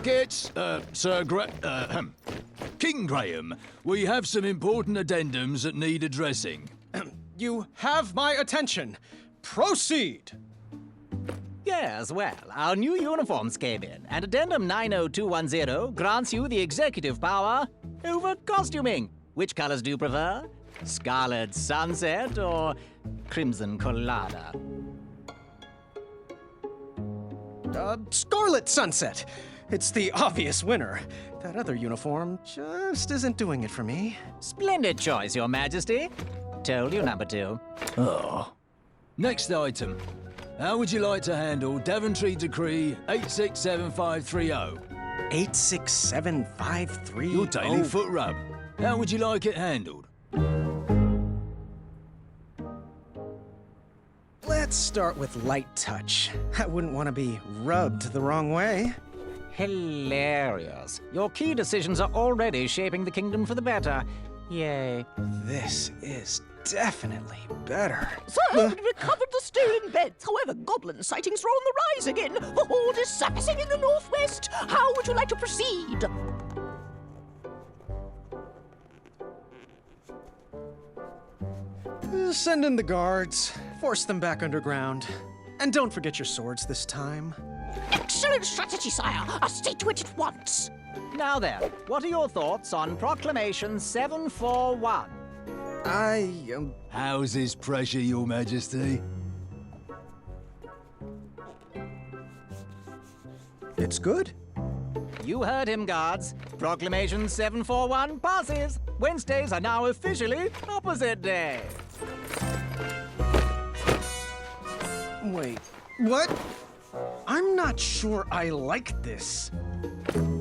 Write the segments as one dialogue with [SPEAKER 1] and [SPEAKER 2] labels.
[SPEAKER 1] Brackets, King Graham, we have some important addendums that need addressing.
[SPEAKER 2] You have my attention. Proceed!
[SPEAKER 3] Yes, well, our new uniforms came in, and Addendum 90210 grants you the executive power over costuming. Which colors do you prefer? Scarlet Sunset or Crimson Colada?
[SPEAKER 2] Scarlet Sunset. It's the obvious winner. That other uniform just isn't doing it for me.
[SPEAKER 3] Splendid choice, Your Majesty. Told you, number 2.
[SPEAKER 1] Oh. Next item. How would you like to handle Daventry Decree 867530?
[SPEAKER 2] 86753.
[SPEAKER 1] Your daily foot rub. How would you like it handled?
[SPEAKER 2] Let's start with light touch. I wouldn't want to be rubbed the wrong way.
[SPEAKER 3] Hilarious. Your key decisions are already shaping the kingdom for the better. Yay.
[SPEAKER 2] This is definitely better.
[SPEAKER 4] Sir, we recovered the stolen beds. However, goblin sightings are on the rise again. The horde is surfacing in the northwest. How would you like to proceed?
[SPEAKER 2] Send in the guards. Force them back underground. And don't forget your swords this time.
[SPEAKER 4] Excellent strategy, sire. I'll see to it at once.
[SPEAKER 3] Now then, what are your thoughts on Proclamation 741?
[SPEAKER 1] How's this pressure, Your Majesty?
[SPEAKER 2] It's good.
[SPEAKER 3] You heard him, guards. Proclamation 741 passes. Wednesdays are now officially opposite day.
[SPEAKER 2] Wait, what? I'm not sure I like this.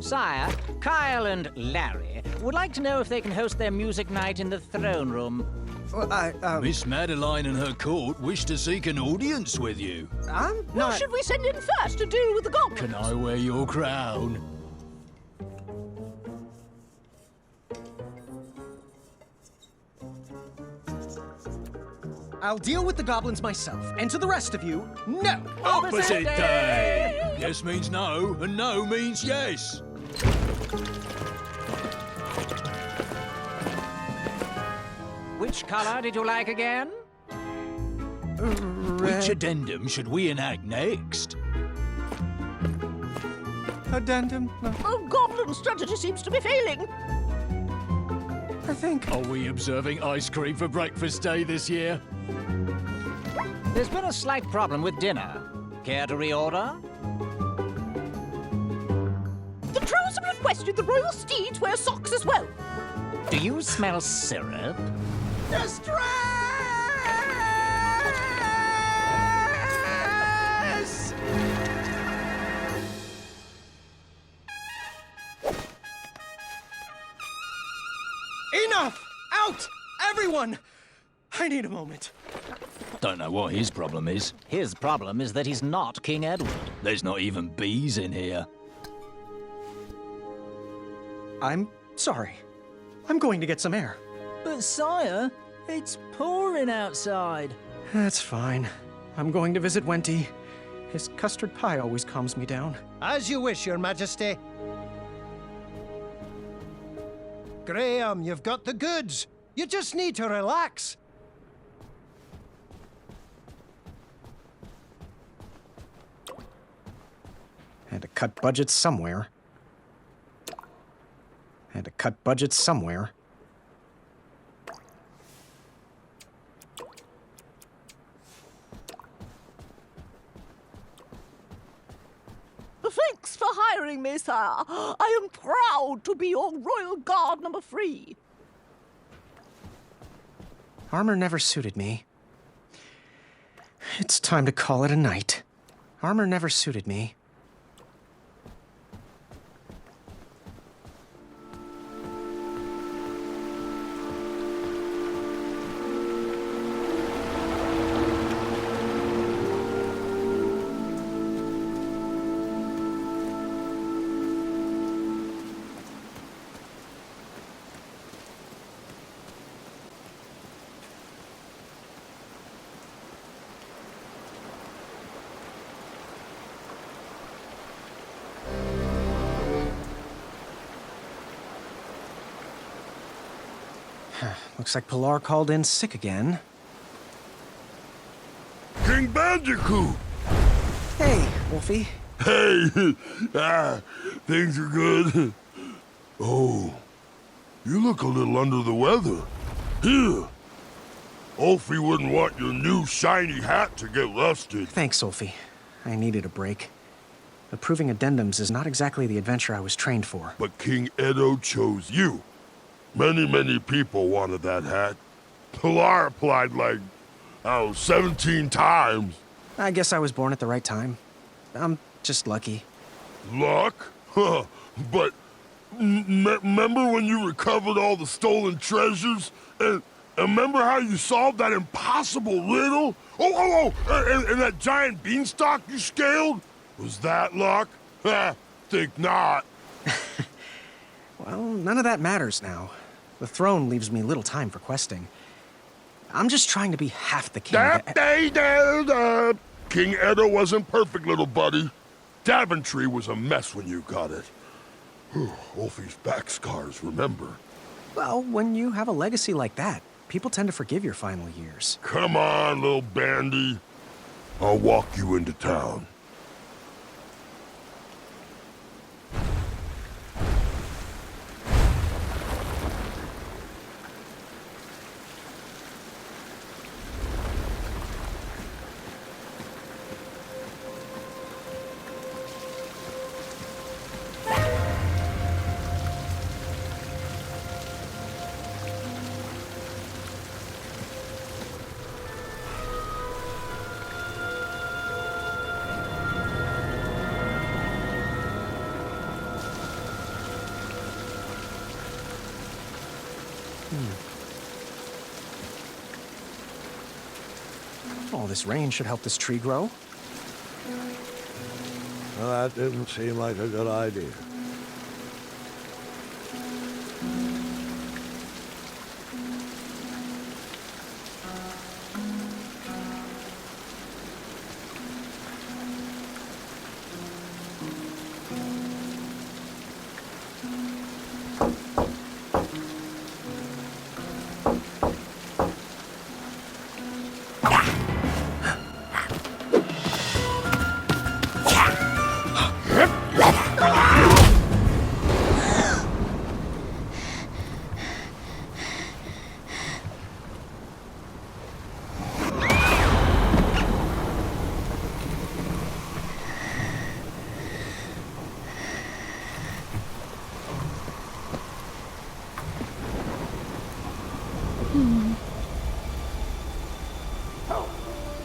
[SPEAKER 3] Sire, Kyle and Larry would like to know if they can host their music night in the throne room.
[SPEAKER 2] Well,
[SPEAKER 1] Miss Madeline and her court wish to seek an audience with you.
[SPEAKER 2] I'm
[SPEAKER 4] Who
[SPEAKER 2] not...
[SPEAKER 4] should we send in first to deal with the goblins?
[SPEAKER 1] Can I wear your crown?
[SPEAKER 2] I'll deal with the goblins myself. And to the rest of you, no!
[SPEAKER 1] Opposite day! Yes means no, and no means yes.
[SPEAKER 3] Which color did you like again?
[SPEAKER 1] Which addendum should we enact next?
[SPEAKER 2] Addendum?
[SPEAKER 4] Oh, goblin strategy seems to be failing.
[SPEAKER 2] I think...
[SPEAKER 1] Are we observing ice cream for breakfast day this year?
[SPEAKER 3] There's been a slight problem with dinner. Care to reorder?
[SPEAKER 4] The trolls have requested the royal steeds wear socks as well.
[SPEAKER 3] Do you smell syrup?
[SPEAKER 2] Distress! Enough! Out! Everyone! I need a moment.
[SPEAKER 1] Don't know what his problem is.
[SPEAKER 3] His problem is that he's not King Edward.
[SPEAKER 1] There's not even bees in here.
[SPEAKER 2] I'm sorry. I'm going to get some air.
[SPEAKER 3] But sire, it's pouring outside.
[SPEAKER 2] That's fine. I'm going to visit Wenty. His custard pie always calms me down.
[SPEAKER 5] As you wish, Your Majesty. Graham, you've got the goods. You just need to relax.
[SPEAKER 2] Had to cut budgets somewhere. Had to cut budgets somewhere.
[SPEAKER 4] Thanks for hiring me, sire. I am proud to be your royal guard number 3.
[SPEAKER 2] Armor never suited me. It's time to call it a night. Armor never suited me. Looks like Pilar called in sick again.
[SPEAKER 6] King Bandicoot!
[SPEAKER 2] Hey, Wolfie.
[SPEAKER 6] Hey! Things are good. Oh, you look a little under the weather. Here. Ulfie wouldn't want your new shiny hat to get rusted.
[SPEAKER 2] Thanks, Wolfie. I needed a break. Approving addendums is not exactly the adventure I was trained for.
[SPEAKER 6] But King Edo chose you. Many people wanted that hat. Pilar applied like, 17 times.
[SPEAKER 2] I guess I was born at the right time. I'm just lucky.
[SPEAKER 6] Luck? Huh. But remember when you recovered all the stolen treasures? And remember how you solved that impossible riddle? And that giant beanstalk you scaled? Was that luck? Think not.
[SPEAKER 2] Well, none of that matters now. The throne leaves me little time for questing. I'm just trying to be half the king.
[SPEAKER 6] King Edo wasn't perfect, little buddy. Daventry was a mess when you got it. Wolfie's back scars, remember?
[SPEAKER 2] Well, when you have a legacy like that, people tend to forgive your final years.
[SPEAKER 6] Come on, little bandy. I'll walk you into town.
[SPEAKER 2] All this rain should help this tree grow.
[SPEAKER 7] Well, that didn't seem like a good idea.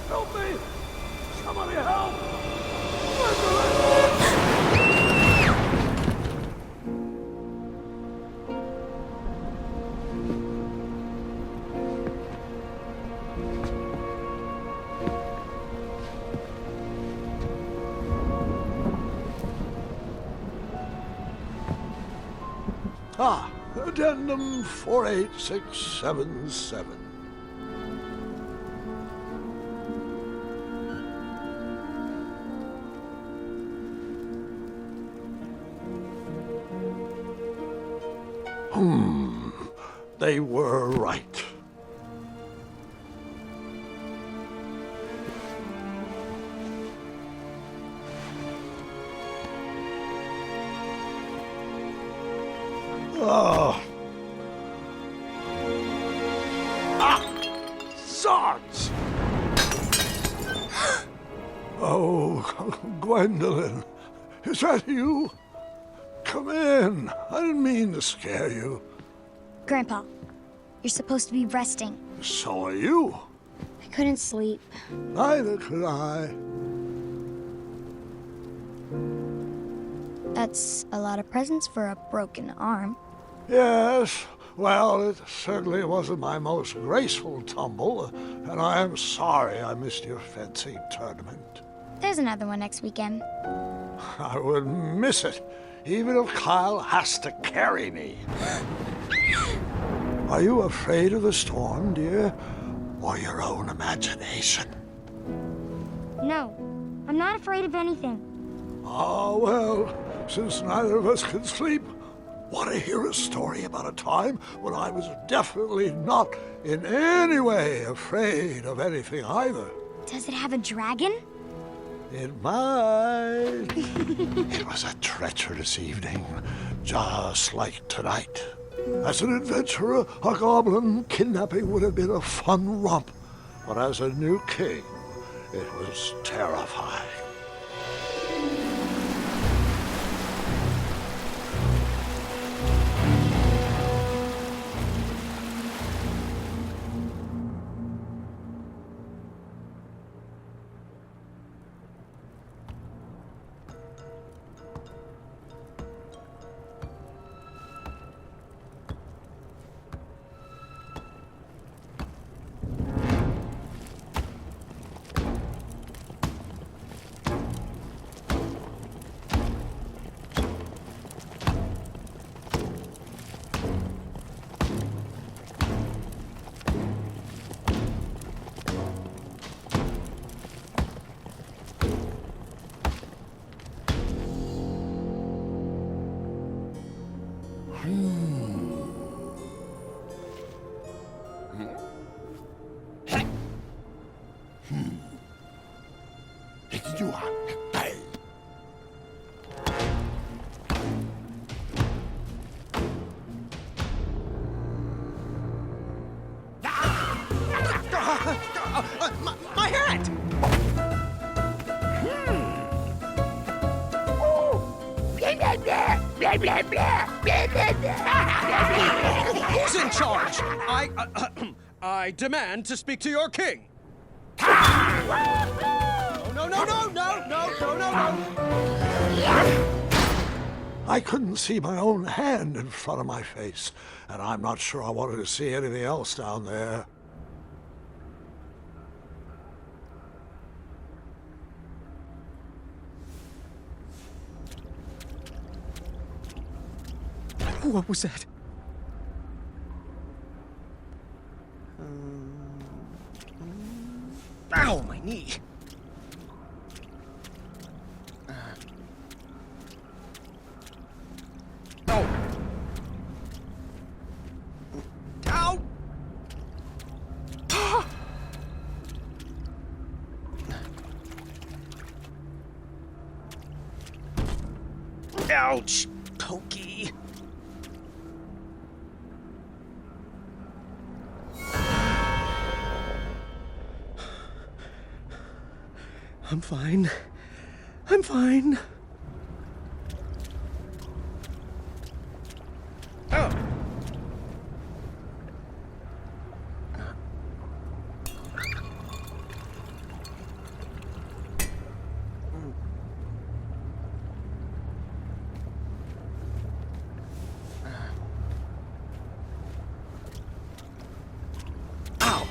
[SPEAKER 7] Help me! Somebody help! Addendum 48677. They were right. Zods! Oh, Gwendolyn, is that you? Come in. I didn't mean to scare you.
[SPEAKER 8] Grandpa, you're supposed to be resting.
[SPEAKER 7] So are you.
[SPEAKER 8] I couldn't sleep.
[SPEAKER 7] Neither could I.
[SPEAKER 8] That's a lot of presents for a broken arm.
[SPEAKER 7] Yes, well, it certainly wasn't my most graceful tumble, and I am sorry I missed your fencing tournament.
[SPEAKER 8] There's another one next weekend.
[SPEAKER 7] I wouldn't miss it, even if Kyle has to carry me. Are you afraid of the storm, dear? Or your own imagination?
[SPEAKER 8] No, I'm not afraid of anything.
[SPEAKER 7] Oh, well, since neither of us can sleep, Want to hear a story about a time when I was definitely not in any way afraid of anything either?
[SPEAKER 8] Does it have a dragon?
[SPEAKER 7] It might. It was a treacherous evening, just like tonight. As an adventurer, a goblin kidnapping would have been a fun romp. But as a new king, it was terrifying.
[SPEAKER 2] My hat! Who's in charge?
[SPEAKER 9] I demand to speak to your king.
[SPEAKER 2] No, no, no, no, no, no, no, no.
[SPEAKER 7] I couldn't see my own hand in front of my face, and I'm not sure I wanted to see anything else down there.
[SPEAKER 2] What was that? Ow, my knee. Oh. Ow! Ouch, Pokey. I'm fine. I'm fine. Oh. Ow.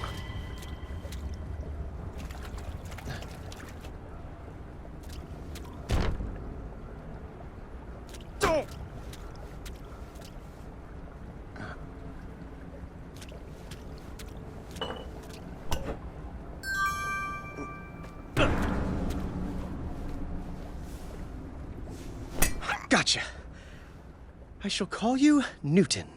[SPEAKER 2] Gotcha. I shall call you Newton.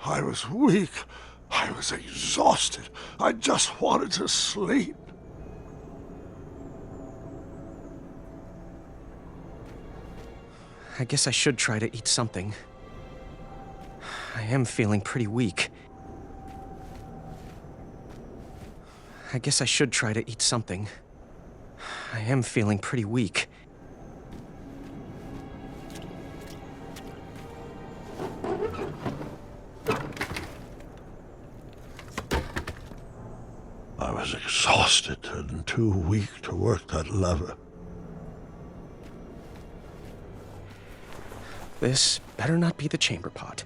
[SPEAKER 7] I was weak. I was exhausted. I just wanted to sleep.
[SPEAKER 2] I guess I should try to eat something. I am feeling pretty weak. I guess I should try to eat something. I am feeling pretty weak.
[SPEAKER 7] I was exhausted and too weak to work that lever.
[SPEAKER 2] This better not be the chamber pot.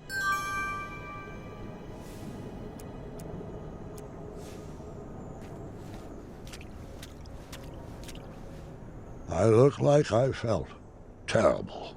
[SPEAKER 7] I look like I felt terrible.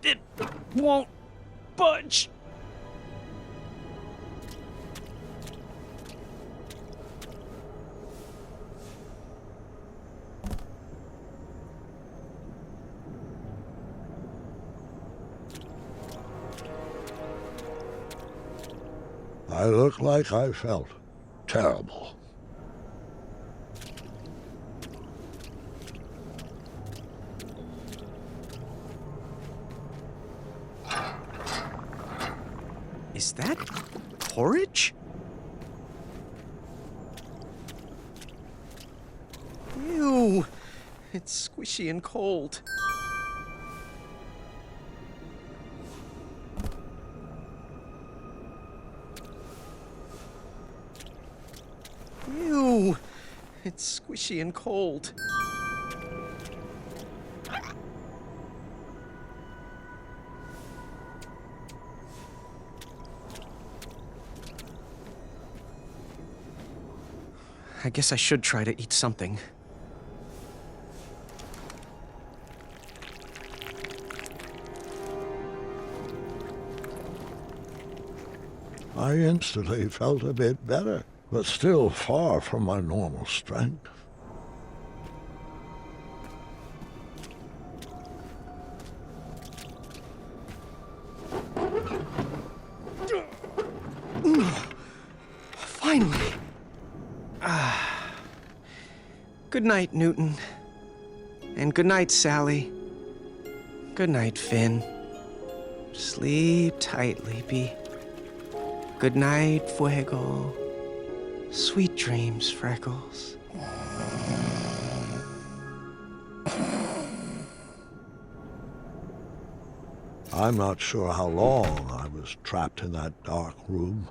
[SPEAKER 2] It won't budge.
[SPEAKER 7] I look like I felt terrible.
[SPEAKER 2] Is that porridge? Ew, it's squishy and cold. Ew, it's squishy and cold. I guess I should try to eat something.
[SPEAKER 7] I instantly felt a bit better, but still far from my normal strength.
[SPEAKER 2] Finally. Good night, Newton. And good night, Sally. Good night, Finn. Sleep tight, Leapy. Good night, Fuego. Sweet dreams, Freckles.
[SPEAKER 7] I'm not sure how long I was trapped in that dark room,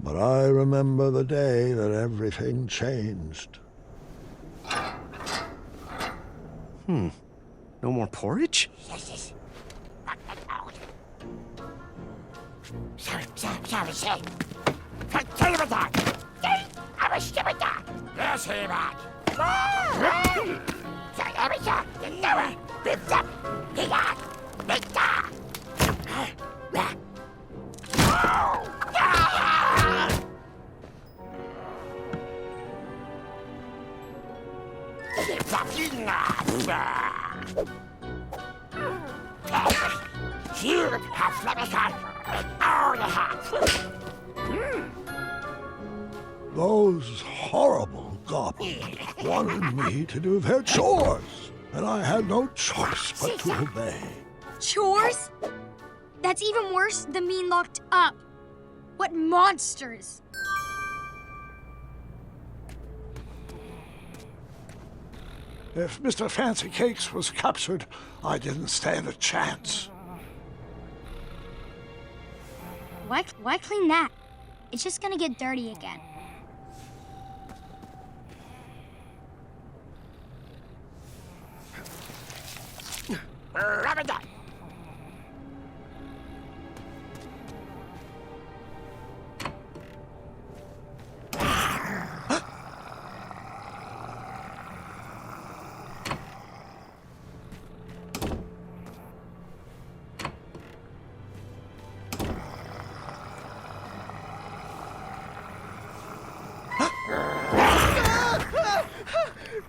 [SPEAKER 7] but I remember the day that everything changed.
[SPEAKER 2] No more porridge?
[SPEAKER 7] Those horrible goblins wanted me to do their chores, and I had no choice but to obey.
[SPEAKER 8] Chores? That's even worse than being locked up. What monsters!
[SPEAKER 7] If Mr. Fancy Cakes was captured, I didn't stand a chance.
[SPEAKER 8] Why clean that? It's just gonna get dirty again.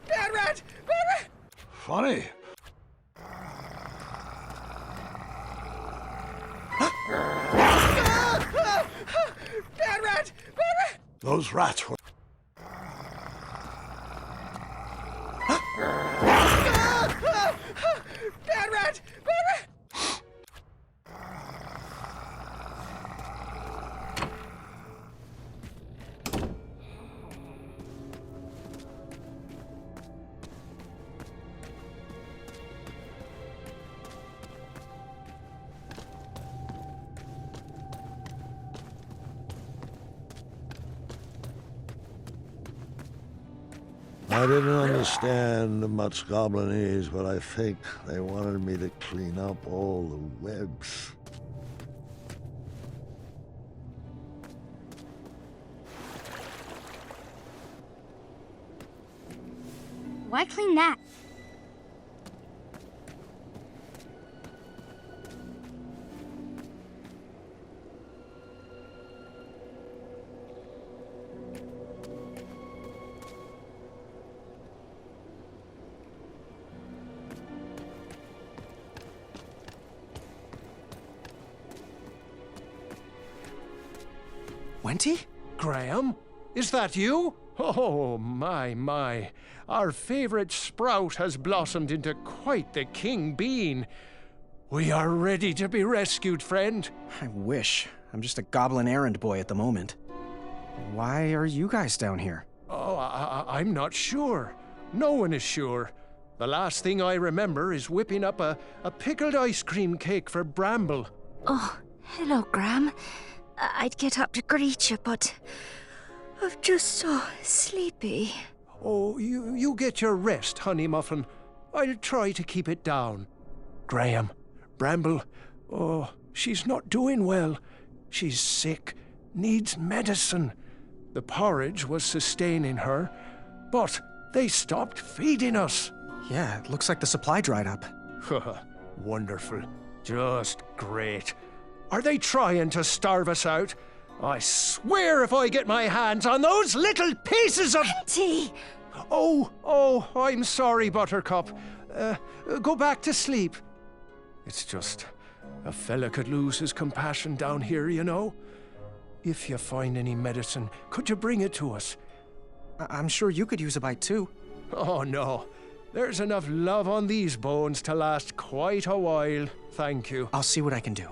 [SPEAKER 2] Bad rat! Bad rat!
[SPEAKER 7] Funny.
[SPEAKER 2] Bad rat! Bad rat!
[SPEAKER 7] Those rats were...
[SPEAKER 2] Bad rat! Bad rat!
[SPEAKER 7] I didn't understand much Goblinese, but I think they wanted me to clean up all the webs.
[SPEAKER 8] Why clean that?
[SPEAKER 2] Wenty?
[SPEAKER 5] Graham? Is that you? Oh, my. Our favorite sprout has blossomed into quite the king bean. We are ready to be rescued, friend.
[SPEAKER 2] I wish. I'm just a goblin errand boy at the moment. Why are you guys down here?
[SPEAKER 5] Oh, I'm not sure. No one is sure. The last thing I remember is whipping up a pickled ice cream cake for Bramble.
[SPEAKER 10] Oh, hello, Graham. I'd get up to greet you, but I'm just so sleepy.
[SPEAKER 5] Oh, you get your rest, Honey Muffin. I'll try to keep it down. Graham, Bramble, oh, she's not doing well. She's sick, needs medicine. The porridge was sustaining her, but they stopped feeding us.
[SPEAKER 2] Yeah, it looks like the supply dried up.
[SPEAKER 5] Wonderful. Just great. Are they trying to starve us out? I swear if I get my hands on those little pieces of...
[SPEAKER 10] Auntie!
[SPEAKER 5] Oh, I'm sorry, Buttercup. Go back to sleep. It's just, a fella could lose his compassion down here, you know. If you find any medicine, could you bring it to us?
[SPEAKER 2] I'm sure you could use a bite too.
[SPEAKER 5] Oh, no. There's enough love on these bones to last quite a while, thank you.
[SPEAKER 2] I'll see what I can do.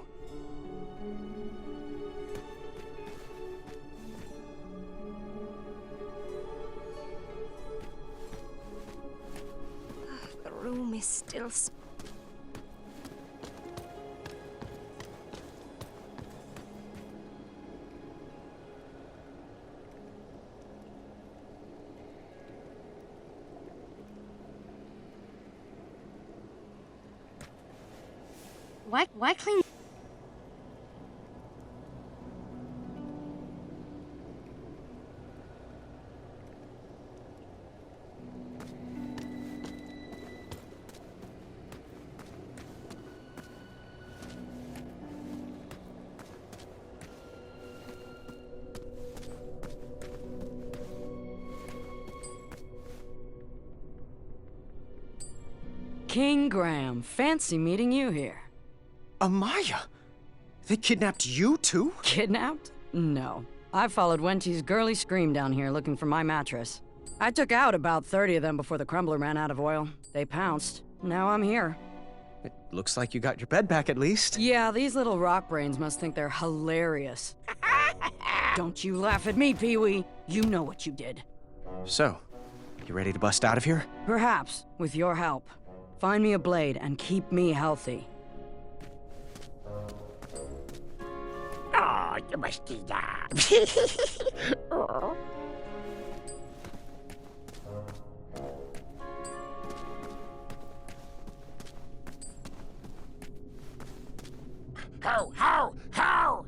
[SPEAKER 10] The room is still...
[SPEAKER 8] Why clean?
[SPEAKER 11] King Graham, fancy meeting you here.
[SPEAKER 2] Amaya? They kidnapped you too?
[SPEAKER 11] Kidnapped? No. I followed Wenty's girly scream down here looking for my mattress. I took out about 30 of them before the crumbler ran out of oil. They pounced. Now I'm here.
[SPEAKER 2] It looks like you got your bed back at least.
[SPEAKER 11] Yeah, these little rock brains must think they're hilarious. Don't you laugh at me, Pee-wee. You know what you did.
[SPEAKER 2] So, you ready to bust out of here?
[SPEAKER 11] Perhaps, with your help. Find me a blade and keep me healthy.
[SPEAKER 3] Oh, you must do that. How? How?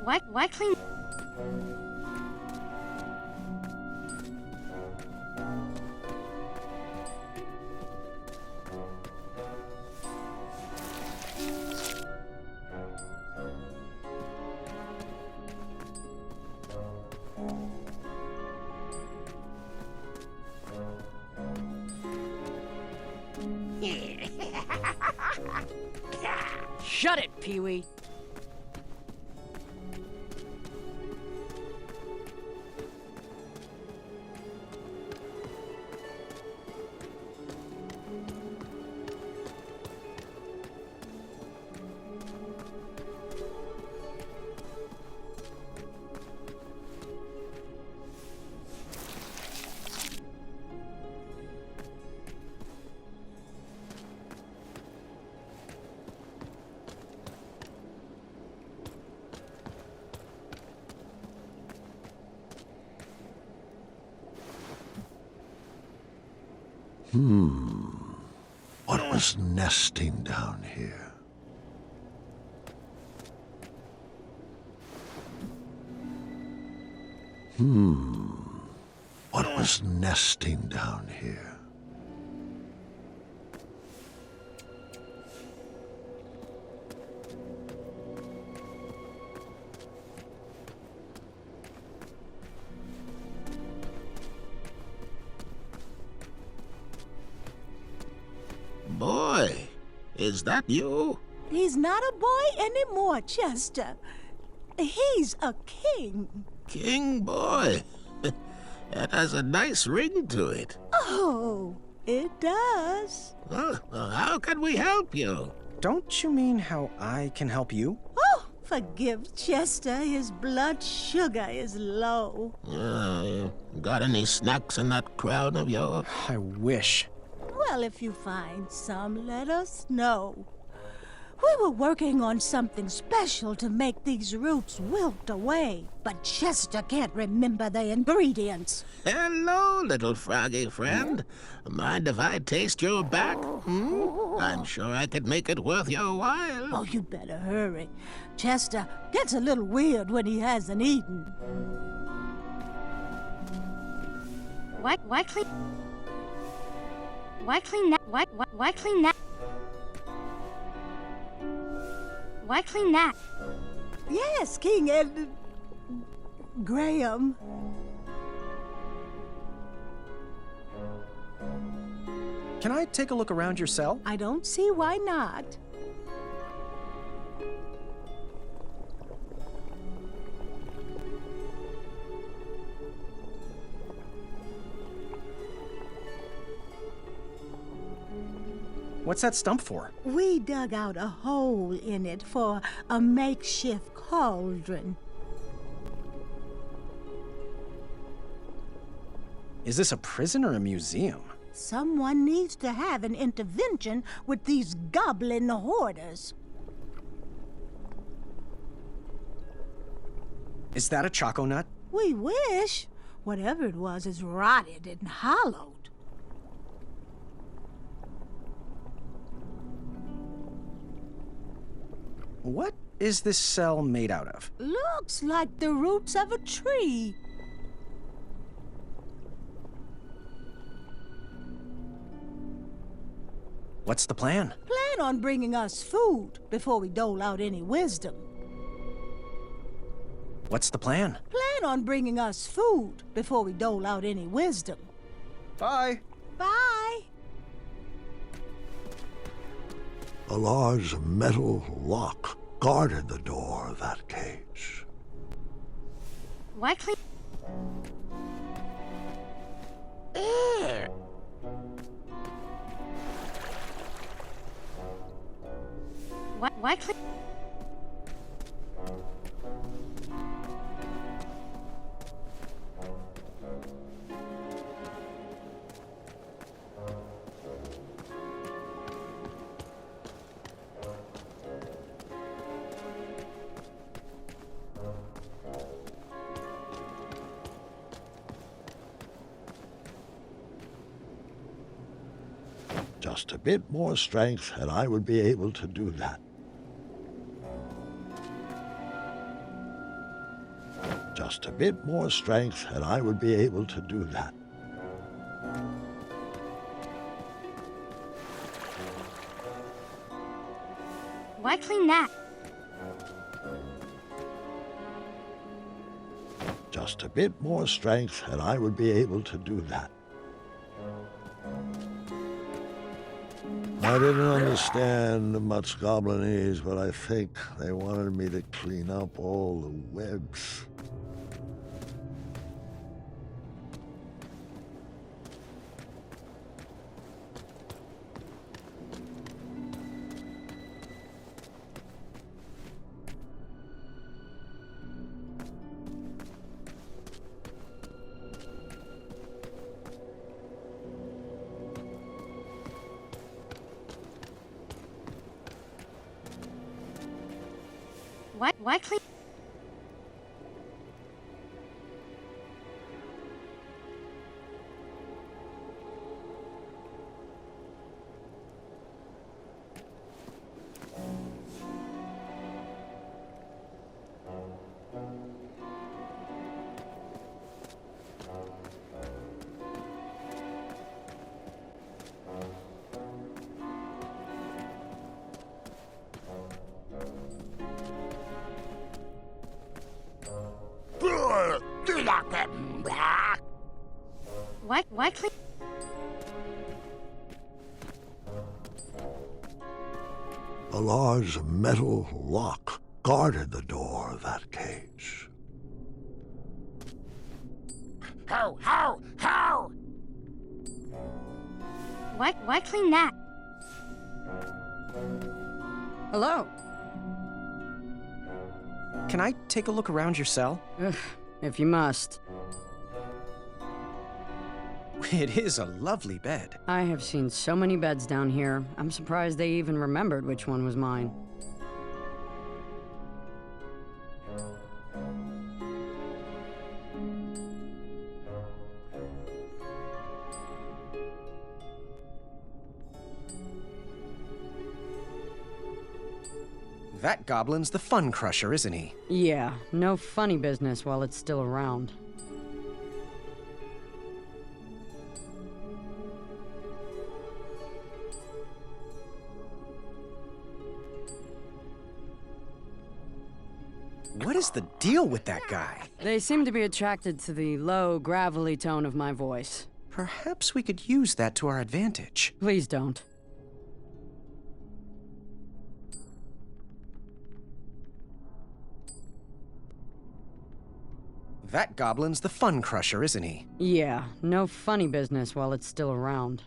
[SPEAKER 8] Why clean?
[SPEAKER 11] Shut it, Pee-wee.
[SPEAKER 7] What was nesting down here? What was nesting down here?
[SPEAKER 12] Boy, is that you?
[SPEAKER 4] He's not a boy anymore, Chester. He's a king.
[SPEAKER 12] King boy. That has a nice ring to it.
[SPEAKER 4] Oh, it does.
[SPEAKER 12] Well, how can we help you?
[SPEAKER 2] Don't you mean how I can help you?
[SPEAKER 4] Oh, forgive Chester. His blood sugar is low.
[SPEAKER 12] Got any snacks in that crown of yours?
[SPEAKER 2] I wish.
[SPEAKER 4] Well, if you find some, let us know. We were working on something special to make these roots wilt away, but Chester can't remember the ingredients.
[SPEAKER 12] Hello, little froggy friend. Mind if I taste your back? I'm sure I could make it worth your while.
[SPEAKER 4] Oh, you better hurry. Chester gets a little weird when he hasn't eaten.
[SPEAKER 8] Why clean that? Why clean that? Why clean that?
[SPEAKER 4] Yes, King and Graham.
[SPEAKER 2] Can I take a look around your cell?
[SPEAKER 4] I don't see why not.
[SPEAKER 2] What's that stump for?
[SPEAKER 4] We dug out a hole in it for a makeshift cauldron.
[SPEAKER 2] Is this a prison or a museum?
[SPEAKER 4] Someone needs to have an intervention with these goblin hoarders.
[SPEAKER 2] Is that a choco nut?
[SPEAKER 4] We wish. Whatever it was is rotted and hollowed.
[SPEAKER 2] What is this cell made out of?
[SPEAKER 4] Looks like the roots of a tree.
[SPEAKER 2] What's the plan?
[SPEAKER 4] Plan on bringing us food before we dole out any wisdom.
[SPEAKER 2] What's the plan?
[SPEAKER 4] Plan on bringing us food before we dole out any wisdom.
[SPEAKER 2] Bye.
[SPEAKER 4] Bye.
[SPEAKER 7] A large metal lock guarded the door of that cage.
[SPEAKER 8] Why clean?
[SPEAKER 12] There.
[SPEAKER 8] Why clean?
[SPEAKER 7] Just a bit more strength, and I would be able to do that. Just a bit more strength, and I would be able to do that.
[SPEAKER 8] Why clean that?
[SPEAKER 7] Just a bit more strength, and I would be able to do that. I didn't understand much Goblinese, but I think they wanted me to clean up all the webs.
[SPEAKER 8] Why clean?
[SPEAKER 7] A large metal lock guarded the door of that cage.
[SPEAKER 8] How? Why clean that?
[SPEAKER 11] Hello.
[SPEAKER 2] Can I take a look around your cell?
[SPEAKER 11] If you must.
[SPEAKER 2] It is a lovely bed.
[SPEAKER 11] I have seen so many beds down here. I'm surprised they even remembered which one was mine.
[SPEAKER 2] That goblin's the Fun Crusher, isn't he?
[SPEAKER 11] Yeah, no funny business while it's still around.
[SPEAKER 2] What is the deal with that guy?
[SPEAKER 11] They seem to be attracted to the low, gravelly tone of my voice.
[SPEAKER 2] Perhaps we could use that to our advantage.
[SPEAKER 11] Please don't.
[SPEAKER 2] That goblin's the Fun Crusher, isn't he?
[SPEAKER 11] Yeah, no funny business while it's still around.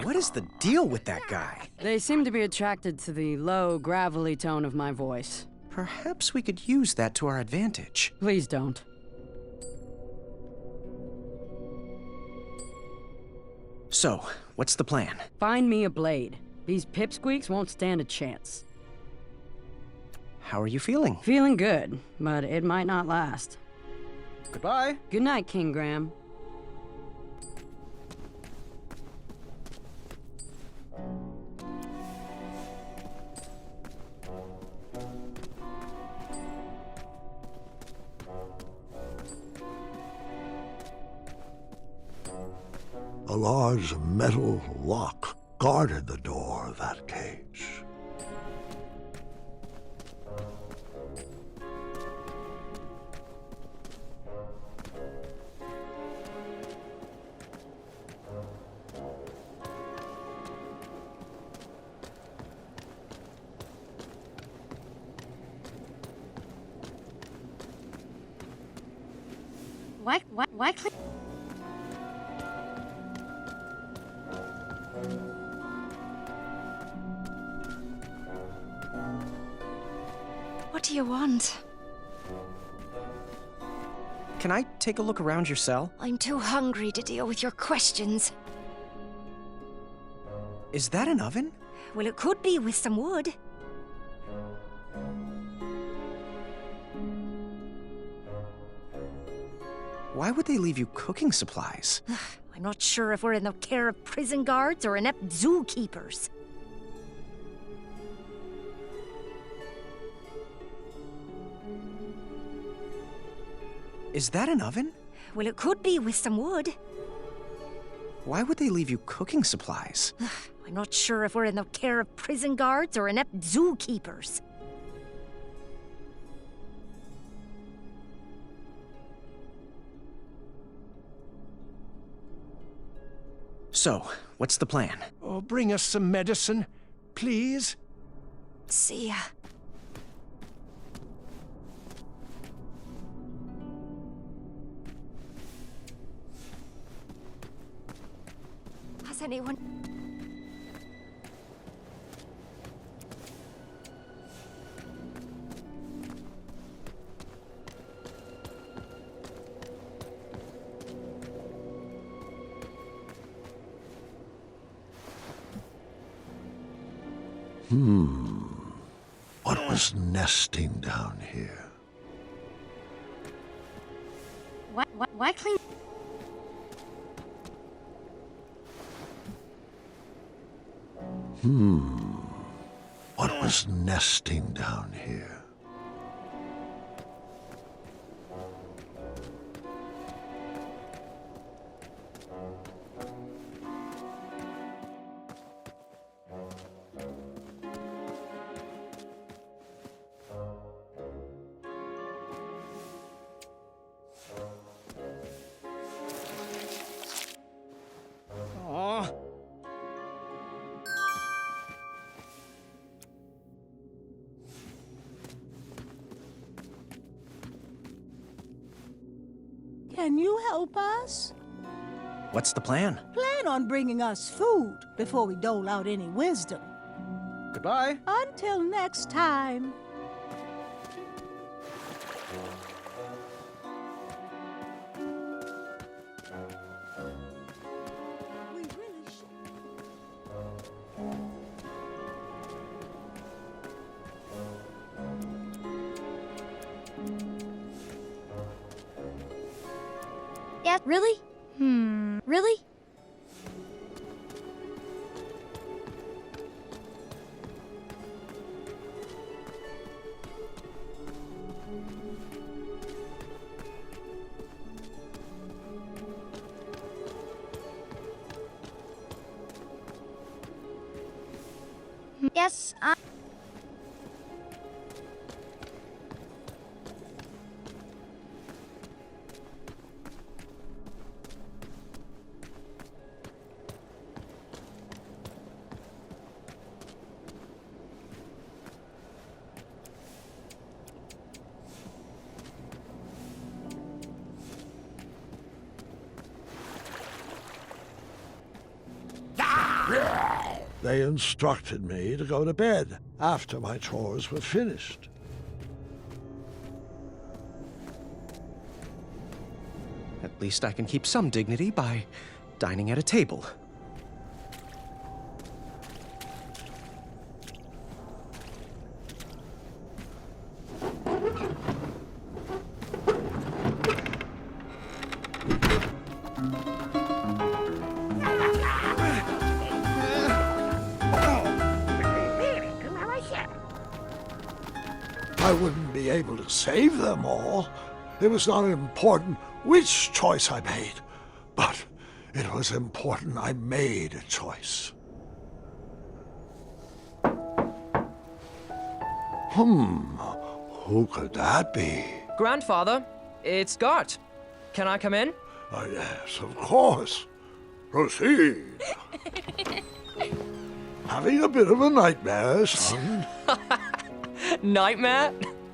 [SPEAKER 2] What is the deal with that guy?
[SPEAKER 11] They seem to be attracted to the low, gravelly tone of my voice.
[SPEAKER 2] Perhaps we could use that to our advantage.
[SPEAKER 11] Please don't.
[SPEAKER 2] So, what's the plan?
[SPEAKER 11] Find me a blade. These pipsqueaks won't stand a chance.
[SPEAKER 2] How are you feeling?
[SPEAKER 11] Feeling good, but it might not last.
[SPEAKER 2] Goodbye.
[SPEAKER 11] Good night, King Graham.
[SPEAKER 7] A large metal lock guarded the door of that cage.
[SPEAKER 8] Why clean?
[SPEAKER 10] What do you want?
[SPEAKER 2] Can I take a look around your cell?
[SPEAKER 10] I'm too hungry to deal with your questions.
[SPEAKER 2] Is that an oven?
[SPEAKER 10] Well, it could be with some wood.
[SPEAKER 2] Why would they leave you cooking supplies?
[SPEAKER 10] I'm not sure if we're in the care of prison guards or inept zookeepers.
[SPEAKER 2] Is that an oven?
[SPEAKER 10] Well, it could be with some wood.
[SPEAKER 2] Why would they leave you cooking supplies?
[SPEAKER 10] I'm not sure if we're in the care of prison guards or inept zookeepers.
[SPEAKER 2] So, what's the plan?
[SPEAKER 5] Oh, bring us some medicine, please.
[SPEAKER 10] See ya. Has anyone...
[SPEAKER 7] What was nesting down here?
[SPEAKER 8] Why clean?
[SPEAKER 7] What was nesting down here?
[SPEAKER 4] Can you help us?
[SPEAKER 2] What's the plan?
[SPEAKER 4] Plan on bringing us food before we dole out any wisdom.
[SPEAKER 2] Goodbye.
[SPEAKER 4] Until next time. We really should.
[SPEAKER 8] Yeah, really? Really? Yes,
[SPEAKER 7] They instructed me to go to bed after my chores were finished.
[SPEAKER 2] At least I can keep some dignity by dining at a table.
[SPEAKER 7] I wouldn't be able to save them all. It was not important which choice I made, but it was important I made a choice. Who could that be?
[SPEAKER 13] Grandfather, it's Gart. Can I come in?
[SPEAKER 7] Yes, of course. Proceed. Having a bit of a nightmare, son?
[SPEAKER 13] Nightmare?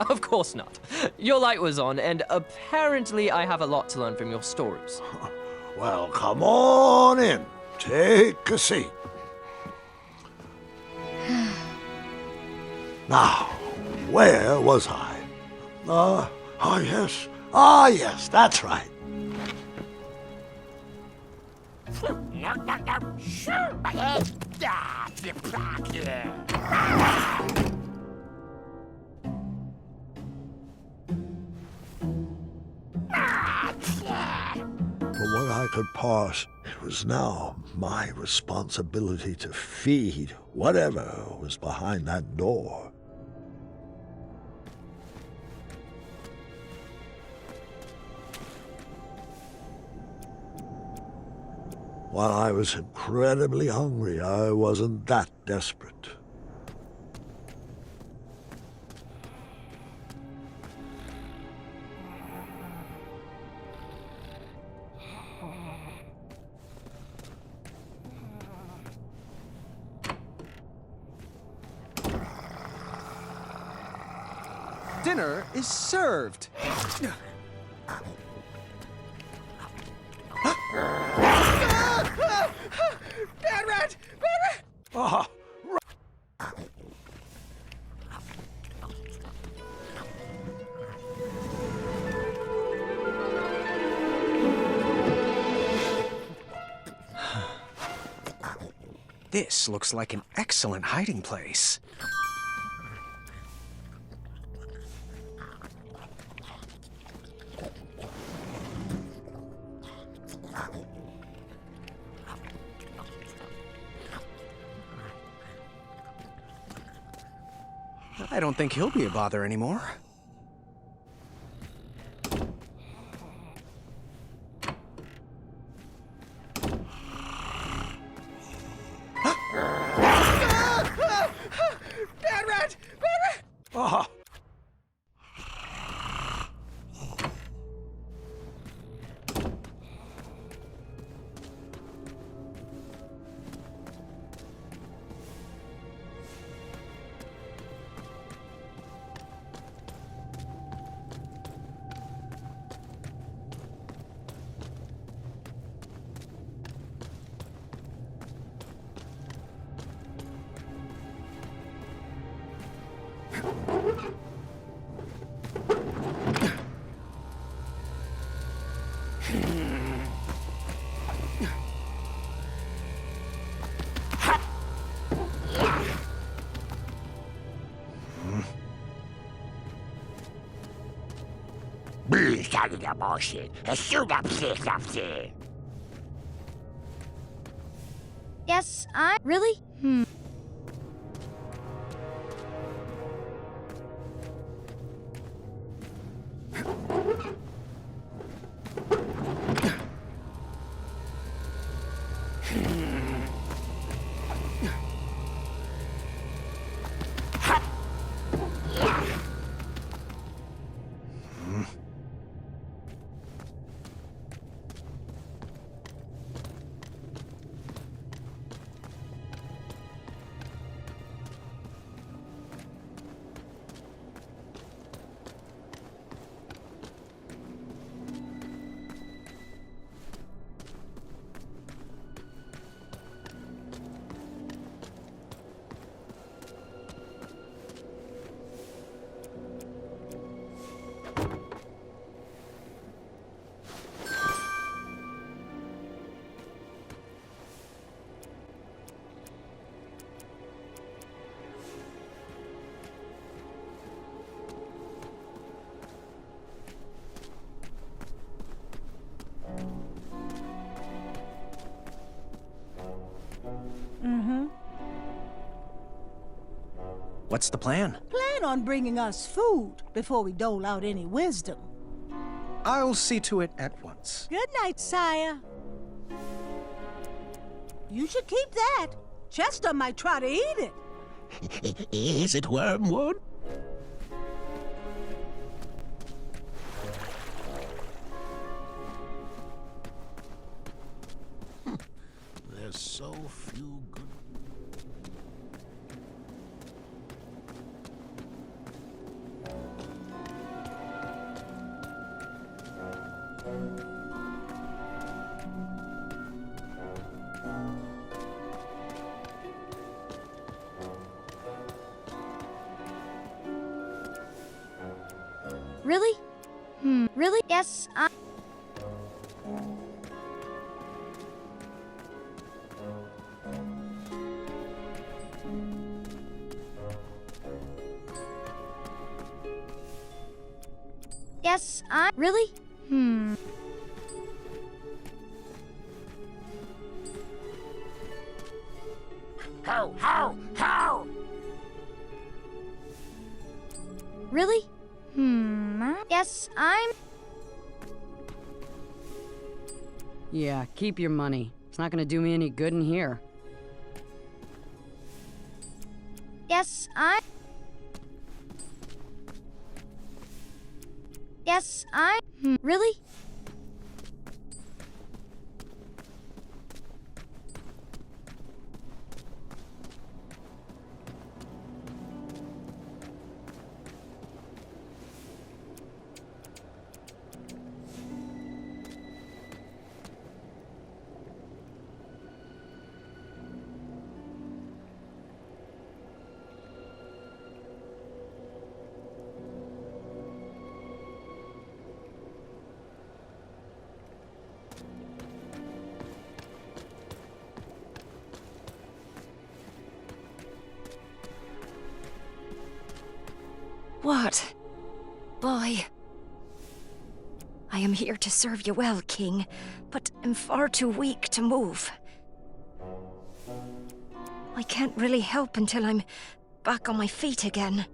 [SPEAKER 13] Of course not. Your light was on, and apparently I have a lot to learn from your stories.
[SPEAKER 7] Well, come on in. Take a seat. Now, where was I? Yes, that's right. From what I could parse, it was now my responsibility to feed whatever was behind that door. While I was incredibly hungry, I wasn't that desperate.
[SPEAKER 2] Dinner is served.
[SPEAKER 9] Bad rat! Bad rat!
[SPEAKER 2] This looks like an excellent hiding place. I don't think he'll be a bother anymore.
[SPEAKER 9] Bad rat! Bad rat!
[SPEAKER 8] Yes, I... Really?
[SPEAKER 2] What's the plan?
[SPEAKER 4] Plan on bringing us food before we dole out any wisdom.
[SPEAKER 2] I'll see to it at once.
[SPEAKER 4] Good night, sire. You should keep that. Chester might try to eat it.
[SPEAKER 12] Is it wormwood? There's so few good...
[SPEAKER 8] Really? Really? Yes, I... Yes, I... Really?
[SPEAKER 12] How?
[SPEAKER 8] Really? Yes, I'm...
[SPEAKER 11] Yeah, keep your money. It's not gonna do me any good in here.
[SPEAKER 8] Yes, I... Yes, I... Really?
[SPEAKER 10] What? Boy. I am here to serve you well, King, but am far too weak to move. I can't really help until I'm back on my feet again.